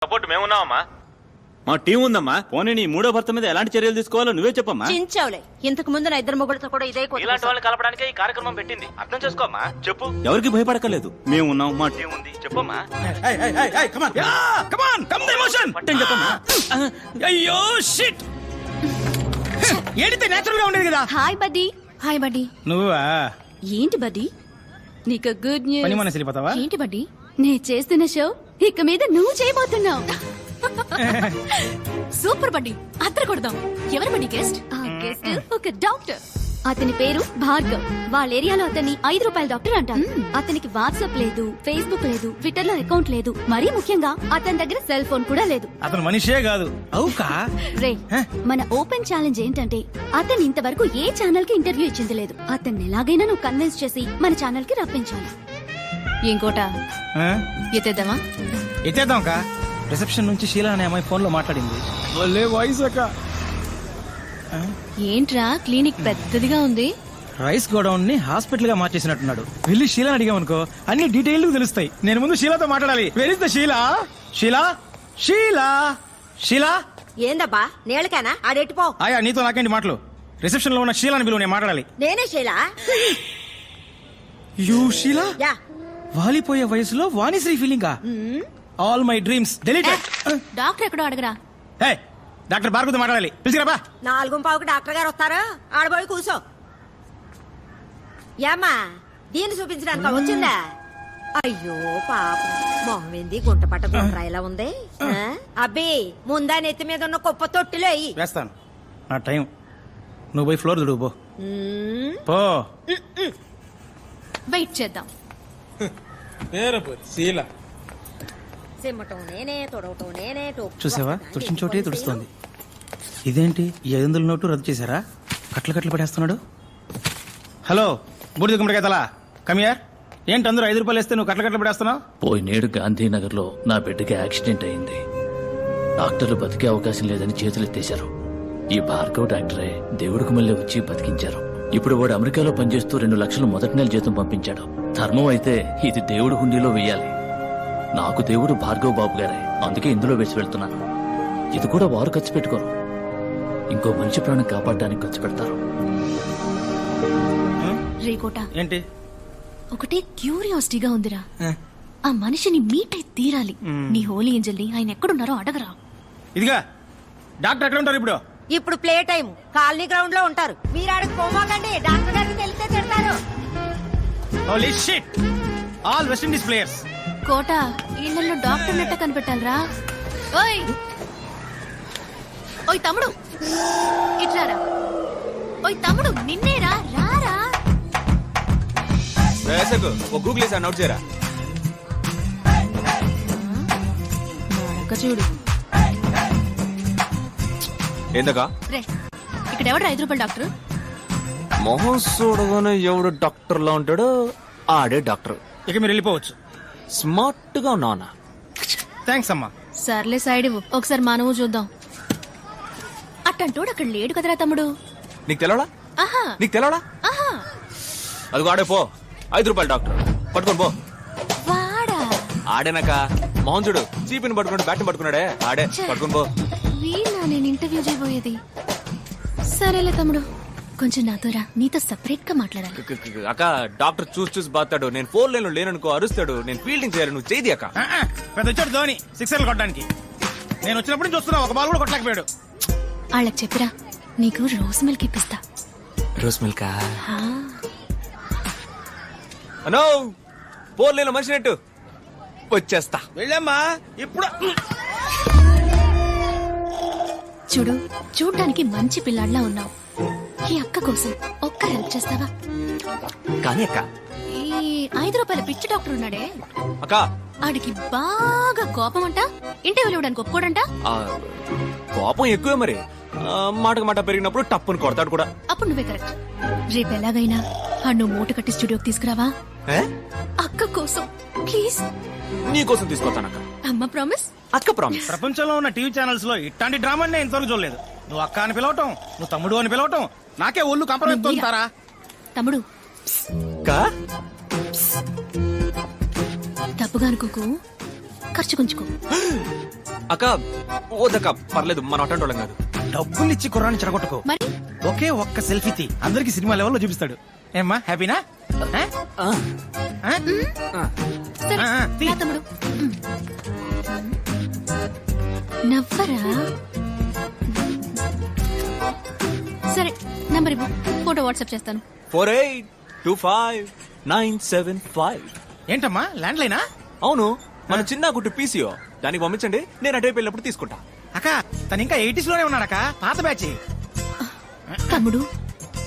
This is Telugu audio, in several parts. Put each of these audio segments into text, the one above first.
సపోర్ట్ మేమున్నామమ్మా. మా టీం ఉందమ్మా. పోనీ నీ మూడో భర్త మీద ఎలాంటి చర్యలు తీసుకోవాలో నువ్వే చెప్పమ్మా. చించావులే, ఇంతకు ముందు నా ఇద్దరు మొగుడుతో కూడా ఇదే ఇలాంటి వాళ్ళని కలపడానికే ఈ కార్యక్రమం పెట్టింది. అర్థం చేసుకోమ్మా. చెప్పు. ఎవరికి భయపడకలేదు, మేము ఉన్నాం. మా టీం టీం ఉంది, చెప్పమ్మా. చెప్పమ్మా. అయ్యో షిట్, ఏడితే నేచురల్ గా ఉండేది కదా. Hi buddy. Hi buddy. నువ్వా? ఏంటి బడ్డీ, నీకు గుడ్ పని న్యూస్. మనసు వెళ్ళిపోతావా? ఏంటి బడ్డీ, నేను చేస్తున్న షో ఇక మీద నువ్వు చేయబోతున్నావు. సూపర్ బడ్డీ, అద్దరు కొడదాం. ఎవరు బడ్డీ గెస్ట్? గెస్ట్ ఒక డాక్టర్. అతని పేరు భార్గవ్. వాళ్ళ ఏరియాలో అతన్ని 5 రూపాయల డాక్టర్ అంటారు. అతనికి వాట్సాప్ లేదు, ఫేస్బుక్ లేదు, ట్విట్టర్ లో అకౌంట్ లేదు. మరీ ముఖ్యంగా అతని దగ్గర సెల్ ఫోన్ కూడా లేదు. అతను మనిషే కాదు. అవుకా? రే, మన ఓపెన్ ఛాలెంజ్ ఏంటంటే అతను ఇంతవరకు ఏ ఛానల్ కి ఇంటర్వ్యూ ఇచ్చింది లేదు. అతన్ని ఎలాగైనా నువ్వు కన్విన్స్ చేసి మన ఛానల్ కి రప్పించాలి. ఇంకోట ఎత్తేద్దామా? ఎత్తేద్దాం కా. రిసెప్షన్ నుంచి షీలా అనే అమ్మాయి ఫోన్ లో మాట్లాడింది. వాయిస్ అక్క. ఏంట్రా క్లినిక్ పెద్దదిగా ఉంది. రైస్ గోడౌన్ ని హాస్పిటల్ గా మార్చేసినట్టున్నాడు. వెళ్ళి షీలా అడిగామనుకో అన్ని డీటెయిల్ తెలుస్తాయి. నేను ముందు షీలాతో మాట్లాడాలి. Where is the Sheela? Sheela, Sheela, Sheela. ఏందబ్బా నేలకేనా ఆడెట్టిపో. ఆయా నీతో నాకేంటి మాటలు? రిసెప్షన్ లో ఉన్న షీలాని పిలువు, నేను మాట్లాడాలి. నేనే శైలా. యూ షీలా? యా. వాలిపోయే వయసులో వాణిశ్రీ ఫీలింగా? All my dreams deleted. Doctor ఎక్కడో అడగరా. హే, డాక్టర్ భార్గవతో మాట్లాడాలి. పిలిచిరాబా. 4:15కి డాక్టర్ గారు వస్తారు. ఆడబోయి కూర్చో. ఏమ్మా దీన్ని చూపించడానికి వచ్చిందా? అయ్యో పాపం, మొహం ఏంది గుంట పట్ట గుండ్రాయిలా ఉంది. అబ్బి ముందా నెత్తి మీద ఉన్న కుప్ప తొట్టిలో అయ్యి వేస్తాను. నా టైం. నువ్వు పోయి ఫ్లోర్ దుడువు పో. పో. వెయిట్ చేద్దాం. సిమ్మటం నేనే, తొడవటం నేనే. చూసావా, తుడిచిన చోటే తుడుస్తోంది. ఇదేంటి, ఈ 500 నోటు రద్దు చేశారా? కట్లు కట్లు పడేస్తున్నాడు. హలో బూడిద గుమ్మడికాయ తలా, కమియర్. ఏంటి అందరూ 5 రూపాయలు వేస్తే నువ్వు కట్లు కట్లు పడేస్తున్నావు? పోయినేడు గాంధీనగర్ లో నా బిడ్డకి యాక్సిడెంట్ అయింది. డాక్టర్లు బతికే అవకాశం లేదని చేతులెత్తేశారు. ఈ భార్గవ్ డాక్టరే దేవుడికి మళ్ళీ వచ్చి బతికించారు. ఇప్పుడు వాడు అమెరికాలో పనిచేస్తూ 2 లక్షలు మొదటి నెల జీతం పంపించాడు. ధర్మం అయితే ఇది దేవుడి హుండీలో వెయ్యాలి. నాకు దేవుడు భార్గవ్ బాబు గారే, అందుకే ఇందులో వేసి వెళ్తున్నాను. ఇది కూడా వారు ఖర్చు పెట్టుకోరు, ఇంకో మనిషి ప్రాణం కాపాడడానికి ఖర్చు పెడతారు. రేకోట, ఏంటి? ఒకటే క్యూరియాసిటీగా ఉందిరా. ఆ మనిషిని మీట్ అయి తీరాలి. నీ హోలీ ఏంజల్ ని ఆయన ఎక్కడున్నారో అడగరా. ఇదిగా డాక్టర్ ఎక్కడ ఉంటారు ఇప్పుడు? ఇప్పుడు ప్లే టైం కాలనీ గ్రౌండ్ లో ఉంటారు. మీరు ఆడకు పోమాకండి, డాక్టర్ గారికి తెలిస్తే తిడతారు. Holy shit, all West Indies players. కోట, ఇళ్లలో డాక్టర్ నెట్ట కనిపెట్టాలరా. ఓయ్ ఓయ్ తమ్ముడు, ఇట్లారా. ఓయ్ తమ్ముడు, నిన్నేరా, రారా. గూగుల్ చేసి నోట్ చేయరా. చూడు ఏందకా రే, ఇక్కడ ఎవడు 5 రూపాయల డాక్టర్? మొహం చూడగానే ఎవడు డాక్టర్ లా ఉంటాడో ఆడే డాక్టర్. ఇక మీరు వెళ్ళిపోవచ్చు. స్మార్ట్ గా ఉన్నావునా? థ్యాంక్స్ అమ్మా. సర్లే సైడ్ ఇవ్వు, ఒకసారి మనము చూద్దాం. అట్టంటోడు అక్కడ లేడు కదరా తమ్ముడు. నీకు తెలవడా? ఆహా, నీకు తెలవడా? ఆహా. అది ఆడే పో. 5 రూపాయల డాక్టర్ పట్టుకొని పో. వాడా? ఆడేనాక మొహం చూడు, చీపిని పట్టుకున్నాడు, బ్యాట్ని పట్టుకున్నాడే, ఆడే. పట్టుకొని పో. వీళ్ళ నేను ఇంటర్వ్యూ చేయబోయేది. సరేలే తమ్ముడు, కొంచెం నాతో రా, నీతో సెపరేట్ గా మాట్లాడాలి. అక్క, డాక్టర్ చూసి బాతాడు. నేను 4 లైన్లో లేననుకో అరుస్తాడు. నేను ఫీల్డింగ్ చేయాలి, నువ్వు చేయి అక్క. పెద్ద వచ్చాడు ధోని 6 కొట్టడానికి. నేను వచ్చినప్పుడు చూస్తున్నా, ఒక బాల్ కూడా కొట్టలేకపోయాడు. వాళ్ళకి చెప్పిరా, నీకు రోజ్ మిల్క్ ఇప్పిస్తా. Rose milk? అనో 4 లైన్లో మనిషి నెట్టు వచ్చేస్తా. వెళ్ళమ్మా ఇప్పుడు. చూడు, చూడ్డానికి మంచి పిల్లాడిలా ఉన్నావు. ఈ అక్క కోసం ఒక్క హెల్ప్ చేస్తావా? కానీ అక్క, ఈ 5 రూపాయల పిచ్చి డాక్టర్ ఉన్నాడే, అక్క ఆడికి బాగా కోపం అంట. ఇంటర్వ్యూలు ఇవ్వడానికి ఒప్పుకోడంట. కోపం ఎక్కువే మరి. మాటకు మాట పెరిగినప్పుడు టప్పుని కొడతాడు కూడా. అప్పుడు నువ్వే కరెక్ట్. రేపు ఎలాగైనా నువ్వు మూట కట్టి స్టూడియోకి తీసుకురావా? అక్క కోసం ప్లీజ్. నీ కోసం తీసుకొస్తానక్క. అమ్మ ప్రామిస్. అక్క ప్రామిస్. ప్రపంచంలో ఉన్న టీవీ ఛానల్స్ లో ఇట్లాంటి డ్రామా నేను ఇంతవరకు చూడలేదు. నువ్వు అక్క అని పిలవటం, నువ్వు తమ్ముడు అని పిలవటం, నాకే ఒళ్ళు కంపరంతారా. తమ్ముడు తప్పుగా అనుకోకు, ఖర్చు కొంచుకో. అక్క ఓదక్క పర్లేదు మన అటెండ్ వాళ్ళం కాదు. డబ్బులు ఇచ్చి కుర్రాన్ని చెడగొట్టుకో. మరి ఒకే ఒక్క సెల్ఫీ తీ, అందరికి సినిమా లెవెల్లో చూపిస్తాడు. ఏమ్మా హ్యాపీనా? ఆ? ఆ? సరే తీ. రా తమ్ముడు. నవ్వరా? సరే నంబర్ ఇవ్వు, ఫోటో వాట్సాప్ చేస్తాను. 48259755. ఏంటమ్మా ల్యాండ్ లైనా? అవును, మన చిన్న గుట్టు పీసీఓ. దానికి పంపించండి, నేను అటువైపు వెళ్ళినప్పుడు తీసుకుంటా. అక్క తను ఇంకా 80s లోనే ఉన్నాడక్క, పాత బ్యాచ్. తమ్ముడు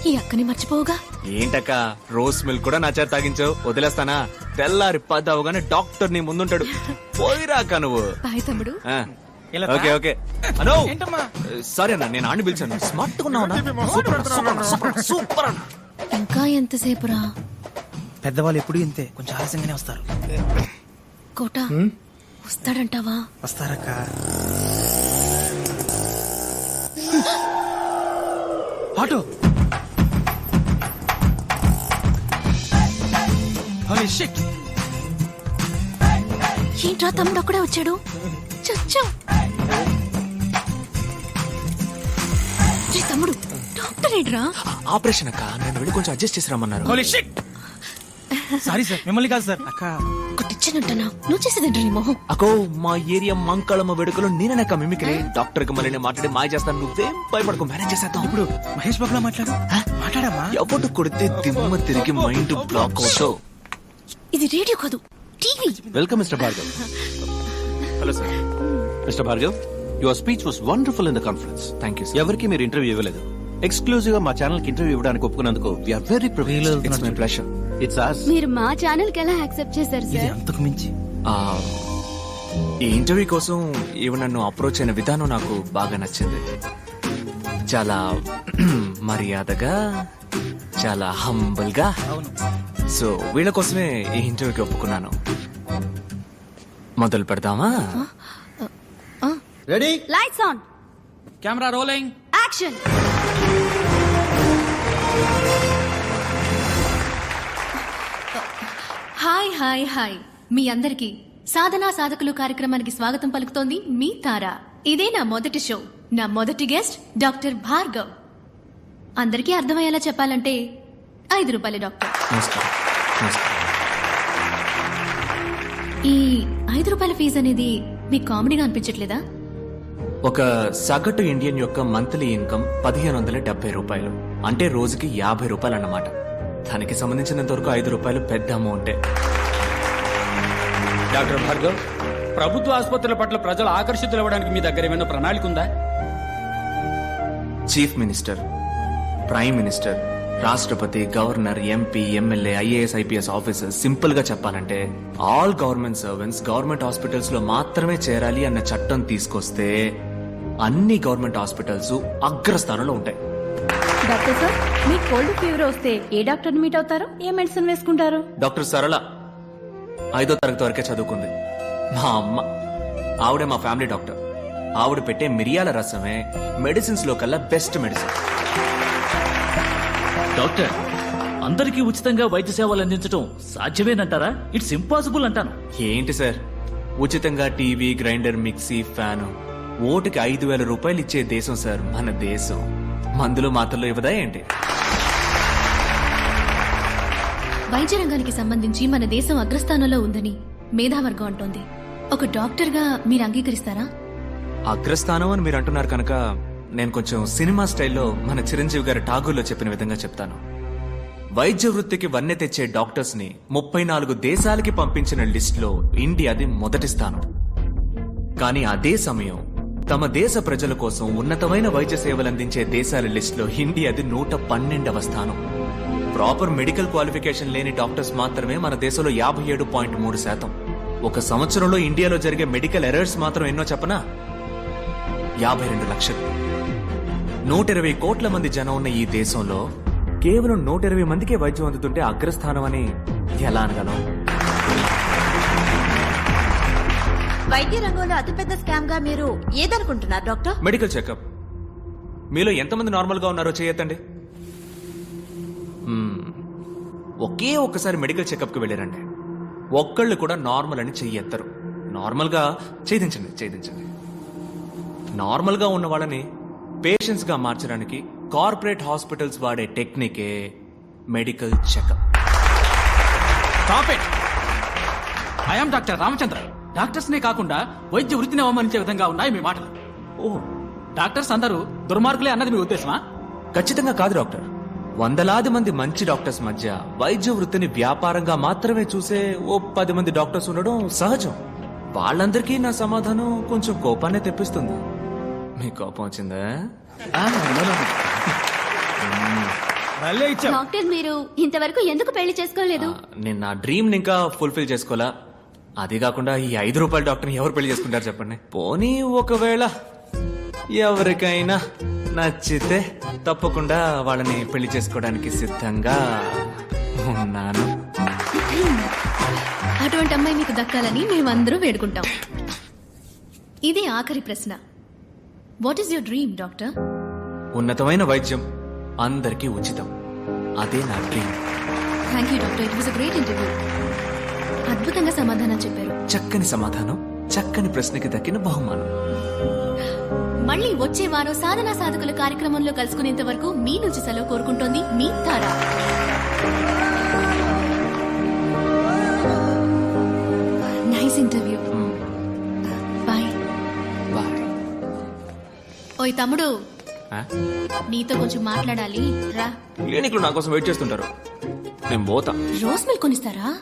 ఈ అక్కని మర్చిపోవుగా. ఏంటక్క రోస్ మిల్క్ కూడా నా చేత తాగించావు, వదిలేస్తానా? తెల్లారి 10 అవగానే డాక్టర్ నీ ముందుంటాడు. పోయిరాక నువ్వు. బాయ్ తమ్ముడు. ఆ, ఇలా ఓకే ఓకే. అనో ఏంటమ్మా? సరే అన్న, నేను ఆడిని పిలిచాను. స్మార్ట్ గా ఉన్నావు సూపర్ అన్న. ఇంకా ఎంతసేపురా? పెద్దవాళ్ళు ఎప్పుడు ఇంతే, కొంచెం ఆలస్యంగానే వస్తారు. కోట వస్తాడంటావా? వస్తారక్క. ఆటో. Holy shit. ఏంట్రా తమ్ముడు అక్కడే వచ్చాడు? చచ్చా. తమ్ముడు డాక్టర్ ఏంట్రా? ఆపరేషన్ అక్క, నేను వెళ్ళి కొంచెం అడ్జస్ట్ చేసి రమ్మన్నారు. Holy shit. సారీ సార్, మిమ్మల్ని కాదు సార్. అక్క కొట్టిచ్చానంటనా? నువ్వు చేసేదేంట్రా నీ మొహం? అకో మా ఏరియా మంకళమ్మ వేడుకలో నేననక్క మిమిక్రీ. డాక్టర్ కి మళ్ళీ నేను మాట్లాడి మాయ చేస్తాను, నువ్వేం భయపడకు, మేనేజ్ చేసేద్దాం. ఇప్పుడు మహేష్ బాబులా మాట్లాడు. మాట్లాడమ్మా. ఎవడు కొడితే దిమ్మ తిరిగి మైండ్ బ్లాక్ అవుతావు. ఇది రేడియో కాదు, TV. Welcome, Mr. Bhargav. Hello sir. Mr. Bhargav, your speech was wonderful in the conference. Thank you. ఎవరికి మీరు ఇంటర్వ్యూ ఇవ్వలేదు. ఎక్స్క్లూజివ్ గా మా ఛానల్ కి ఇంటర్వ్యూ ఇవ్వడానికి ఒప్పుకున్నందుకు we are very privileged. It's my pleasure. It's us. మీరు మా ఛానల్ కి ఎలా యాక్సెప్ట్ చేశారు ఇది సార్? అంతకు మించి. ఈ ఇంటర్వ్యూ కోసం ఈవిడ నన్ను అప్రోచ్ అయిన విధానం నాకు బాగా నచ్చింది. చాలా మర్యాదగా, చాలా హంబుల్ గా. సో వీళ్ళ కోసమే ఈ ఇంటర్వ్యూకి ఒప్పుకున్నాను. మొదలు పెడదామా? Ready, lights on, camera rolling, action. Hi hi hi, మీ అందరికి సాధనా సాధకులు కార్యక్రమానికి స్వాగతం పలుకుతోంది మీ తార. ఇదే నా మొదటి షో. నా మొదటి గెస్ట్ డాక్టర్ భార్గవ్. అందరికీ అర్థమయ్యేలా చెప్పాలంటే 5 రూపాయల డాక్టర్. నమస్కారం. నమస్కారం. ఈ 5 రూపాయల ఫీజు అనేది మీకు కామెడీగా అనిపించట్లేదా? ఒక సగటు ఇండియన్ యొక్క మంత్లీ ఇన్కమ్ 1570 రూపాయలు, అంటే రోజుకి 50 రూపాయలు అన్నమాట. దానికి సంబంధించినంత వరకు 5 రూపాయలు పెద్ద అమౌంటే. డాక్టర్ భార్గవ్, ప్రభుత్వ ఆసుపత్రుల పట్ల ప్రజలు ఆకర్షితులు అవ్వడానికి మీ దగ్గర ఏమైనా ప్రణాళిక ఉందా? చీఫ్ మినిస్టర్, ప్రైమ్ మినిస్టర్, రాష్ట్రపతి, governor, MP, MLA, IAS, IPS officers, simple గా చెప్పాలంటే all government servants government hospitals లో మాత్రమే చేరాలి అన్న చట్టం తీసుకొస్తే అన్ని గవర్నమెంట్ హాస్పిటల్స్ అగ్రస్థానంలో ఉంటాయి. డాక్టర్ సార్, మీకు కోల్డ్ ఫీవర్ వస్తే ఏ డాక్టర్ని మీట్ అవుతారు? ఏ మెడిసిన్ వేసుకుంటారు? డాక్టర్ సరళ 5వ తరగతి వరకే చదువుకుంది. మా అమ్మ, ఆవిడే మా ఫ్యామిలీ డాక్టర్. ఆవిడ పెట్టే మిరియాల రసమే మెడిసిన్స్ లో కల్లా బెస్ట్ మెడిసిన్. డాక్టర్, అందరికీ ఉచితంగా వైద్య సేవలు అందించడం సాధ్యమేనంటారా? ఇట్స్ ఇంపాసిబుల్ అంటాను. ఏంటి సార్, ఉచితంగా టీవీ, గ్రైండర్, మిక్సీ, ఫ్యాను, ఓటుకి 5,000 రూపాయలు ఇచ్చే దేశం సార్ మన దేశం. మందులు మాత్రలు ఇవ్వదా ఏంటి? వైద్య రంగానికి సంబంధించి మన దేశం అగ్రస్థానంలో ఉందని మేధావర్గం అంటోంది. ఒక డాక్టర్ గా మీరు అంగీకరిస్తారా? అగ్రస్థానం అని మీరు అంటున్నారు కనుక నేను కొంచెం సినిమా స్టైల్లో మన చిరంజీవి గారి ఠాగూర్లో చెప్పిన విధంగా చెప్తాను. వైద్య వృత్తికి వన్నె తెచ్చే డాక్టర్స్ ని 34 దేశాలకి పంపించిన లిస్ట్ లో ఇండియాది మొదటి స్థానం. కానీ అదే సమయం తమ దేశ ప్రజల కోసం ఉన్నతమైన వైద్య సేవలు అందించే దేశాల లిస్ట్ లో ఇండియాది 112వ స్థానం. ప్రాపర్ మెడికల్ క్వాలిఫికేషన్ లేని డాక్టర్స్ మాత్రమే మన దేశంలో 57.3%. ఒక సంవత్సరంలో ఇండియాలో జరిగే మెడికల్ ఎర్రర్స్ మాత్రం ఎన్నో చెప్పనా? 52 లక్షలు. 120 కోట్ల మంది జనం ఉన్న ఈ దేశంలో కేవలం 120 మందికే వైద్యం అందుతుంటే అగ్రస్థానం అని ఎలా అనగలం? వైద్య రంగంలో అతిపెద్ద స్కామ్ గా మీరు ఏదనుకుంటున్నారు డాక్టర్? Medical checkup. మీలో ఎంతమంది నార్మల్ గా ఉన్నారో చేయొద్దండి. ఒకే ఒక్కసారి మెడికల్ చెకప్ కి వెళ్ళారండి, ఒక్కళ్ళు కూడా నార్మల్ అని చెయ్యెత్తరు. నార్మల్ గా ఛేదించండి. నార్మల్ గా ఉన్న వాళ్ళని పేషెంట్స్ గా మార్చడానికి కార్పొరేట్ హాస్పిటల్స్ వాడే టెక్నికే medical checkup. I'm doctor Ramachandra. Doctors నే కాకుండా వైద్య వృత్తిని అవమానించే విధంగా ఉన్నాయి మీ మాటలు. ఓ డాక్టర్స్ అందరూ దుర్మార్గులే అన్నది మీ ఉద్దేశమా? ఖచ్చితంగా కాదు డాక్టర్. వందలాది మంది మంచి డాక్టర్స్ మధ్య వైద్య వృత్తిని వ్యాపారంగా మాత్రమే చూసే ఓ 10 మంది డాక్టర్స్ ఉండడం సహజం. వాళ్ళందరికీ నా సమాధానం కొంచెం కోపాన్ని తెప్పిస్తుంది. మీ కోపం వచ్చిందా? భలే ఇచ్చావు. డాక్టర్ మీరు ఇంతవరకు ఎందుకు పెళ్లి చేసుకోలేదు? నేను నా డ్రీమ్ ని ఇంకా ఫుల్ఫిల్ చేసుకోవాలా. అది కాకుండా ఈ 5 రూపాయల డాక్టర్ని ఎవరు పెళ్లి చేసుకుంటారు చెప్పండి. పోనీ ఒకవేళ ఎవరికైనా నచ్చితే తప్పకుండా వాళ్ళని పెళ్లి చేసుకోవడానికి సిద్ధంగా ఉన్నాను. అటువంటి అమ్మాయి మీకు దక్కాలని మేమందరూ వేడుకుంటాం. ఇది ఆఖరి ప్రశ్న. What is your dream doctor? ఉన్నతమైన వైద్యం అందరికీ ఉచితం. అదే నా dream. Thank you doctor. It was a great interview. అద్భుతంగా సమాధానం చెప్పారు. చక్కని సమాధానం, చక్కని ప్రశ్నకి దక్కిన బహుమానం. మళ్ళీ వచ్చే వారం సాధనా సాధకుల కార్యక్రమంలో కలుసుకునేంత వరకు మీ నుంచి సెలవు కోరుకుంటోంది మీ Tara. Nice interview. Bye. Bye. ఓయ్ తమ్ముడు, ఆ? నీతో కొంచెం మాట్లాడాలి రా. క్లినిక్ లో నా కోసం వెయిట్ చేస్తుంటారు. నేను పోతా. Rose milk కొనిస్తారా?